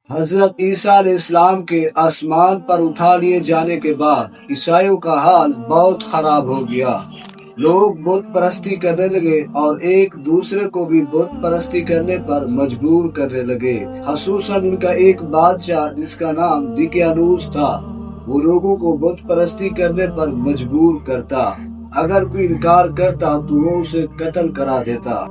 حضرت عیسیٰ علیہ السلام کے آسمان پر اٹھا لیے جانے کے بعد عیسائیوں کا حال بہت خراب ہو گیا۔ لوگ بت پرستی کرنے لگے اور ایک دوسرے کو بھی بت پرستی کرنے پر مجبور کرنے لگے۔ خصوصاً ان کا ایک بادشاہ جس کا نام دقیانوس تھا، وہ لوگوں کو بت پرستی کرنے پر مجبور کرتا۔ اگر کوئی انکار کرتا تو وہ اسے قتل کرا دیتا۔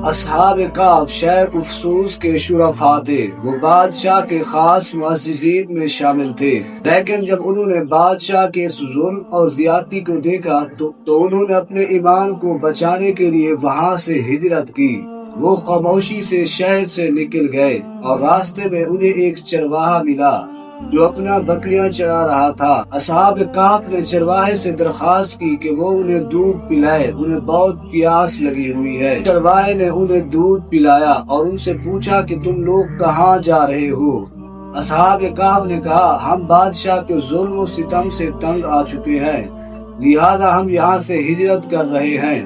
اصحاب کہف شہر افسوس کے شرفاء تھے۔ وہ بادشاہ کے خاص معززین میں شامل تھے، لیکن جب انہوں نے بادشاہ کے اس ظلم اور زیادتی کو دیکھا تو انہوں نے اپنے ایمان کو بچانے کے لیے وہاں سے ہجرت کی۔ وہ خاموشی سے شہر سے نکل گئے اور راستے میں انہیں ایک چرواہا ملا جو اپنا بکریاں چرا رہا تھا۔ اصحاب کہف نے چرواہے سے درخواست کی کہ وہ انہیں دودھ پلائے، انہیں بہت پیاس لگی ہوئی ہے۔ چرواہے نے انہیں دودھ پلایا اور ان سے پوچھا کہ تم لوگ کہاں جا رہے ہو؟ اصحاب کہف نے کہا، ہم بادشاہ کے ظلم و ستم سے تنگ آ چکے ہیں، لہذا ہم یہاں سے ہجرت کر رہے ہیں۔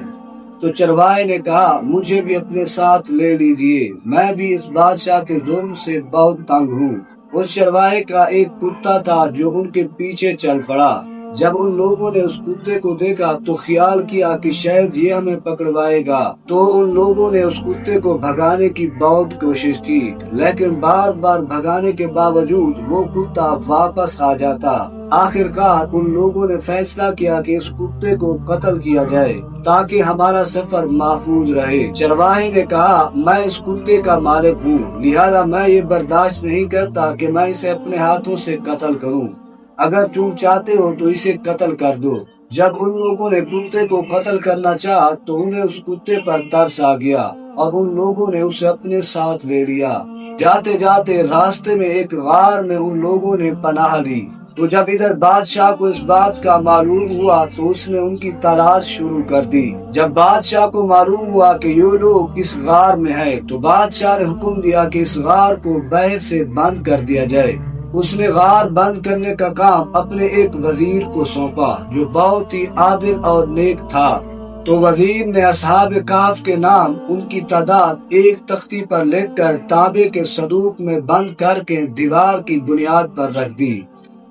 تو چرواہے نے کہا، مجھے بھی اپنے ساتھ لے لیجیے، میں بھی اس بادشاہ کے ظلم سے بہت تنگ ہوں۔ اس چرواہے کا ایک کتا تھا جو ان کے پیچھے چل پڑا۔ جب ان لوگوں نے اس کتے کو دیکھا تو خیال کیا کہ شاید یہ ہمیں پکڑوائے گا، تو ان لوگوں نے اس کتے کو بھگانے کی بہت کوشش کی، لیکن بار بار بھگانے کے باوجود وہ کتا واپس آ جاتا۔ آخرکار ان لوگوں نے فیصلہ کیا کہ اس کتے کو قتل کیا جائے تاکہ ہمارا سفر محفوظ رہے۔ چرواہے نے کہا، میں اس کتے کا مالک ہوں، لہذا میں یہ برداشت نہیں کرتا کہ میں اسے اپنے ہاتھوں سے قتل کروں۔ اگر تم چاہتے ہو تو اسے قتل کر دو۔ جب ان لوگوں نے کتے کو قتل کرنا چاہا تو انہیں اس کتے پر ترس آ گیا اور ان لوگوں نے اسے اپنے ساتھ لے لیا۔ جاتے جاتے راستے میں ایک غار میں ان لوگوں نے پناہ لی۔ تو جب ادھر بادشاہ کو اس بات کا معلوم ہوا تو اس نے ان کی تلاش شروع کر دی۔ جب بادشاہ کو معلوم ہوا کہ یہ لوگ اس غار میں ہیں تو بادشاہ نے حکم دیا کہ اس غار کو باہر سے بند کر دیا جائے۔ اس نے غار بند کرنے کا کام اپنے ایک وزیر کو سونپا جو بہت ہی عادل اور نیک تھا۔ تو وزیر نے اصحاب کہف کے نام، ان کی تعداد ایک تختی پر لکھ کر تانبے کے صندوق میں بند کر کے دیوار کی بنیاد پر رکھ دی،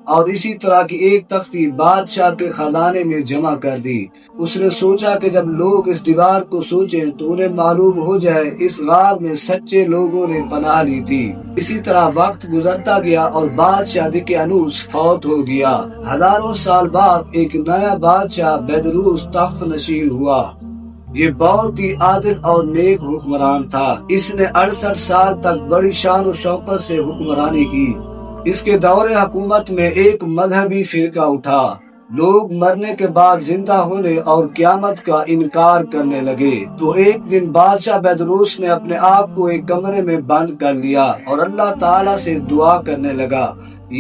اور اسی طرح کی ایک تختی بادشاہ کے خزانے میں جمع کر دی۔ اس نے سوچا کہ جب لوگ اس دیوار کو سوچیں تو انہیں معلوم ہو جائے اس غار میں سچے لوگوں نے پناہ لی تھی۔ اسی طرح وقت گزرتا گیا اور بادشاہ دقیانوس فوت ہو گیا۔ ہزاروں سال بعد ایک نیا بادشاہ بیدروس تخت نشین ہوا۔ یہ بہت ہی عادل اور نیک حکمران تھا۔ اس نے 68 سال تک بڑی شان و شوکت سے حکمرانی کی۔ اس کے دور حکومت میں ایک مذہبی فرقہ اٹھا۔ لوگ مرنے کے بعد زندہ ہونے اور قیامت کا انکار کرنے لگے۔ تو ایک دن بادشاہ بیدروس نے اپنے آپ کو ایک کمرے میں بند کر لیا اور اللہ تعالیٰ سے دعا کرنے لگا،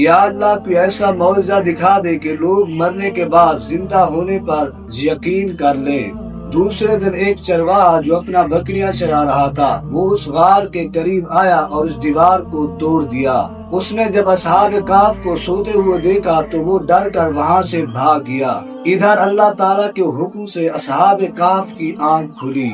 یا اللہ کوئی ایسا معجزہ دکھا دے کہ لوگ مرنے کے بعد زندہ ہونے پر یقین کر لیں۔ دوسرے دن ایک چرواہا جو اپنا بکریاں چرا رہا تھا وہ اس غار کے قریب آیا اور اس دیوار کو توڑ دیا۔ اس نے جب اصحاب کہف کو سوتے ہوئے دیکھا تو وہ ڈر کر وہاں سے بھاگ گیا۔ ادھر اللہ تعالیٰ کے حکم سے اصحاب کہف کی آنکھ کھلی۔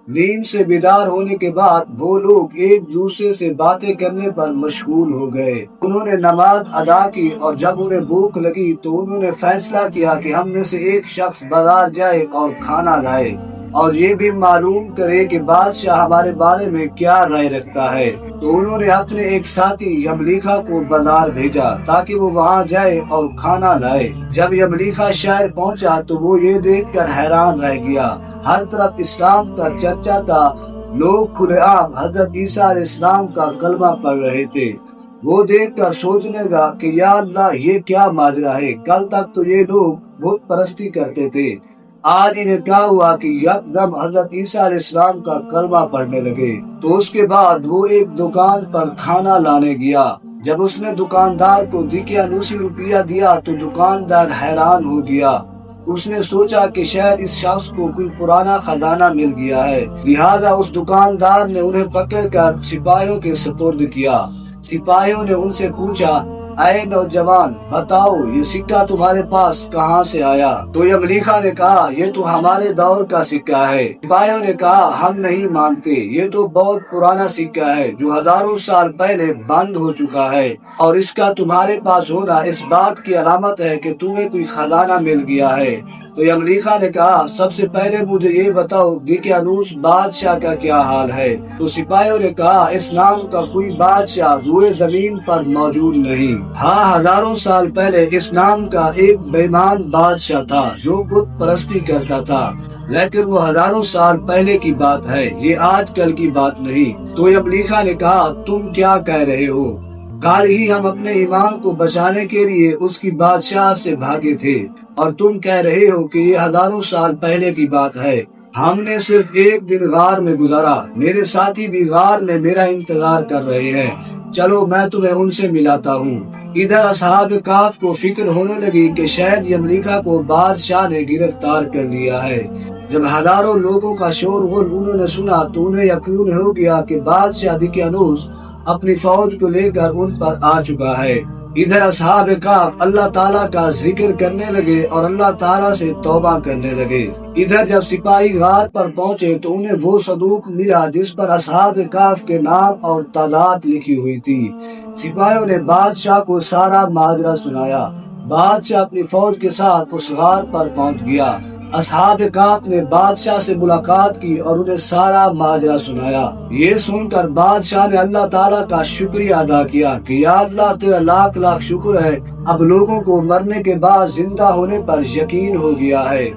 نیند سے بیدار ہونے کے بعد وہ لوگ ایک دوسرے سے باتیں کرنے پر مشغول ہو گئے۔ انہوں نے نماز ادا کی اور جب انہیں بھوک لگی تو انہوں نے فیصلہ کیا کہ ہم میں سے ایک شخص بازار جائے اور کھانا لائے اور یہ بھی معلوم کرے کہ بادشاہ ہمارے بارے میں کیا رائے رکھتا ہے۔ تو انہوں نے اپنے ایک ساتھی یملیکا کو بازار بھیجا تاکہ وہ وہاں جائے اور کھانا لائے۔ جب یملیکا شہر پہنچا تو وہ یہ دیکھ کر حیران رہ گیا، ہر طرف اسلام کا چرچا تھا، لوگ کھلے عام حضرت عیسیٰ علیہ السلام کا کلمہ پڑھ رہے تھے۔ وہ دیکھ کر سوچنے لگا کہ یا اللہ یہ کیا ماجرا ہے، کل تک تو یہ لوگ بت پرستی کرتے تھے، آج انہیں کیا ہوا کہ یکدم حضرت عیسیٰ علیہ السلام کا کلمہ پڑھنے لگے۔ تو اس کے بعد وہ ایک دکان پر کھانا لانے گیا۔ جب اس نے دکاندار کو دقیانوسی روپیہ دیا تو دکاندار حیران ہو گیا۔ اس نے سوچا کہ شاید اس شخص کو کوئی پرانا خزانہ مل گیا ہے، لہذا اس دکاندار نے انہیں پکڑ کر سپاہیوں کے سپرد کیا۔ سپاہیوں نے ان سے پوچھا، اے نوجوان بتاؤ یہ سکہ تمہارے پاس کہاں سے آیا؟ تو یملیخا نے کہا یہ تو ہمارے دور کا سکہ ہے۔ سپاہیوں نے کہا ہم نہیں مانتے، یہ تو بہت پرانا سکہ ہے جو ہزاروں سال پہلے بند ہو چکا ہے، اور اس کا تمہارے پاس ہونا اس بات کی علامت ہے کہ تمہیں کوئی خزانہ مل گیا ہے۔ تو یملیخا نے کہا سب سے پہلے مجھے یہ بتاؤ دقیانوس بادشاہ کا کیا حال ہے؟ تو سپاہیوں نے کہا اس نام کا کوئی بادشاہ روئے زمین پر موجود نہیں۔ ہاں ہزاروں سال پہلے اس نام کا ایک بے ایمان بادشاہ تھا جو بت پرستی کرتا تھا، لیکن وہ ہزاروں سال پہلے کی بات ہے، یہ آج کل کی بات نہیں۔ تو یملیخا نے کہا تم کیا کہہ رہے ہو؟ کل ہی ہم اپنے ایمان کو بچانے کے لیے اس کی بادشاہ سے بھاگے تھے، اور تم کہہ رہے ہو کہ یہ ہزاروں سال پہلے کی بات ہے۔ ہم نے صرف ایک دن غار میں گزارا، میرے ساتھی بھی غار میں میرا انتظار کر رہے ہیں، چلو میں تمہیں ان سے ملاتا ہوں۔ ادھر اصحاب کہف کو فکر ہونے لگی کہ شاید یملیخا کو بادشاہ نے گرفتار کر لیا ہے۔ جب ہزاروں لوگوں کا شور غل انہوں نے سنا تو انہیں یقین ہو گیا کہ بادشاہ دقیانوس اپنی فوج کو لے کر ان پر آ چکا ہے۔ ادھر اصحاب کہف اللہ تعالیٰ کا ذکر کرنے لگے اور اللہ تعالیٰ سے توبہ کرنے لگے۔ ادھر جب سپاہی غار پر پہنچے تو انہیں وہ صندوق ملا جس پر اصحاب کہف کے نام اور تعداد لکھی ہوئی تھی۔ سپاہیوں نے بادشاہ کو سارا ماجرا سنایا۔ بادشاہ اپنی فوج کے ساتھ اس غار پر پہنچ گیا۔ اصحاب کہف نے بادشاہ سے ملاقات کی اور انہیں سارا ماجرا سنایا۔ یہ سن کر بادشاہ نے اللہ تعالیٰ کا شکریہ ادا کیا کہ یا اللہ تیرا لاکھ لاکھ شکر ہے، اب لوگوں کو مرنے کے بعد زندہ ہونے پر یقین ہو گیا ہے۔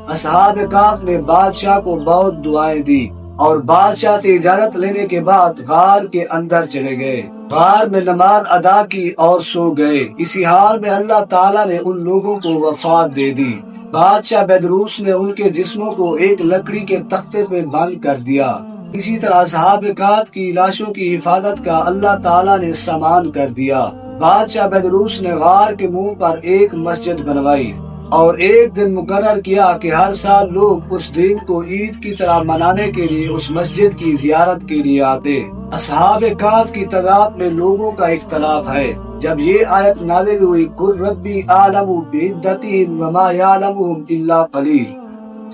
اصحاب کہف نے بادشاہ کو بہت دعائیں دی اور بادشاہ سے اجازت لینے کے بعد غار کے اندر چلے گئے۔ غار میں نماز ادا کی اور سو گئے۔ اسی حال میں اللہ تعالیٰ نے ان لوگوں کو وفات دے دی۔ بادشاہ بیدروس نے ان کے جسموں کو ایک لکڑی کے تختے پہ بند کر دیا۔ اسی طرح اصحاب کہف کی لاشوں کی حفاظت کا اللہ تعالیٰ نے سامان کر دیا۔ بادشاہ بیدروس نے غار کے منہ پر ایک مسجد بنوائی اور ایک دن مقرر کیا کہ ہر سال لوگ اس دن کو عید کی طرح منانے کے لیے اس مسجد کی زیارت کے لیے آتے۔ اصحاب کہف کی تعداد میں لوگوں کا اختلاف ہے۔ جب یہ آیت نازل ہوئی قُلْ رَبِّي أَعْلَمُ بِعِدَّتِهِمْ وَمَا يَعْلَمُهُمْ إِلَّا قَلِيلٌ،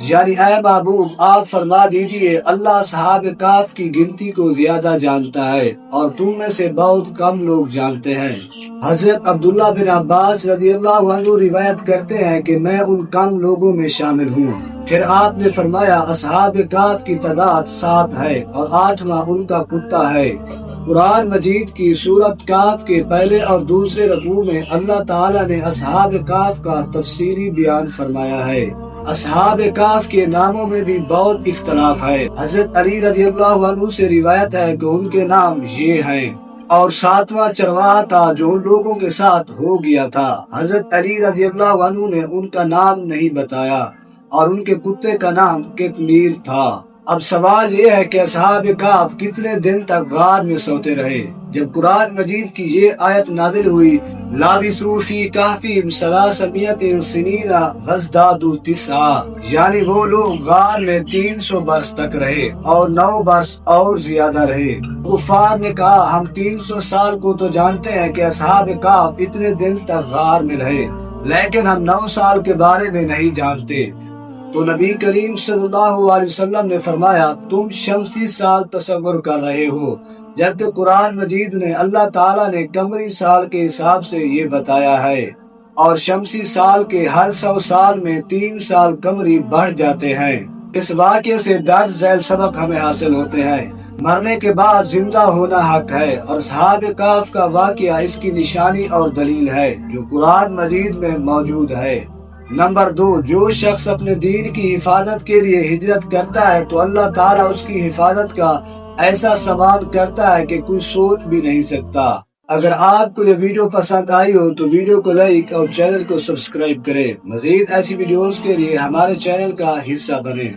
یعنی اے محبوب آپ فرما دیجئے اللہ اصحاب کہف کی گنتی کو زیادہ جانتا ہے اور تم میں سے بہت کم لوگ جانتے ہیں۔ حضرت عبداللہ بن عباس رضی اللہ عنہ روایت کرتے ہیں کہ میں ان کم لوگوں میں شامل ہوں۔ پھر آپ نے فرمایا اصحاب کہف کی تعداد 7 ہے اور 8واں ان کا کتا ہے۔ قرآن مجید کی سورت کہف کے پہلے اور دوسرے رکوع میں اللہ تعالیٰ نے اصحاب کہف کا تفصیلی بیان فرمایا ہے۔ اصحاب کہف کے ناموں میں بھی بہت اختلاف ہے۔ حضرت علی رضی اللہ عنہ سے روایت ہے کہ ان کے نام یہ ہیں، اور 7واں چرواہا تھا جو ان لوگوں کے ساتھ ہو گیا تھا۔ حضرت علی رضی اللہ عنہ نے ان کا نام نہیں بتایا اور ان کے کتے کا نام قطمیر تھا۔ اب سوال یہ ہے کہ اصحاب کہف کتنے دن تک غار میں سوتے رہے؟ جب قرآن مجید کی یہ آیت نازل ہوئی لابثوا فی کہفہم 300 سنین وازدادوا 9، یعنی وہ لوگ غار میں 300 برس تک رہے اور 9 برس اور زیادہ رہے۔ کفار نے کہا ہم 300 سال کو تو جانتے ہیں کہ اصحاب کہف اتنے دن تک غار میں رہے، لیکن ہم 9 سال کے بارے میں نہیں جانتے۔ تو نبی کریم صلی اللہ علیہ وسلم نے فرمایا تم شمسی سال تصور کر رہے ہو، جبکہ قرآن مجید نے اللہ تعالیٰ نے قمری سال کے حساب سے یہ بتایا ہے، اور شمسی سال کے ہر 100 سال میں 3 سال قمری بڑھ جاتے ہیں۔ اس واقعے سے درج ذیل سبق ہمیں حاصل ہوتے ہیں۔ مرنے کے بعد زندہ ہونا حق ہے، اور اصحاب کہف کا واقعہ اس کی نشانی اور دلیل ہے جو قرآن مجید میں موجود ہے۔ نمبر 2، جو شخص اپنے دین کی حفاظت کے لیے ہجرت کرتا ہے تو اللہ تعالیٰ اس کی حفاظت کا ایسا سامان کرتا ہے کہ کوئی سوچ بھی نہیں سکتا۔ اگر آپ کو یہ ویڈیو پسند آئی ہو تو ویڈیو کو لائک اور چینل کو سبسکرائب کریں۔ مزید ایسی ویڈیوز کے لیے ہمارے چینل کا حصہ بنیں۔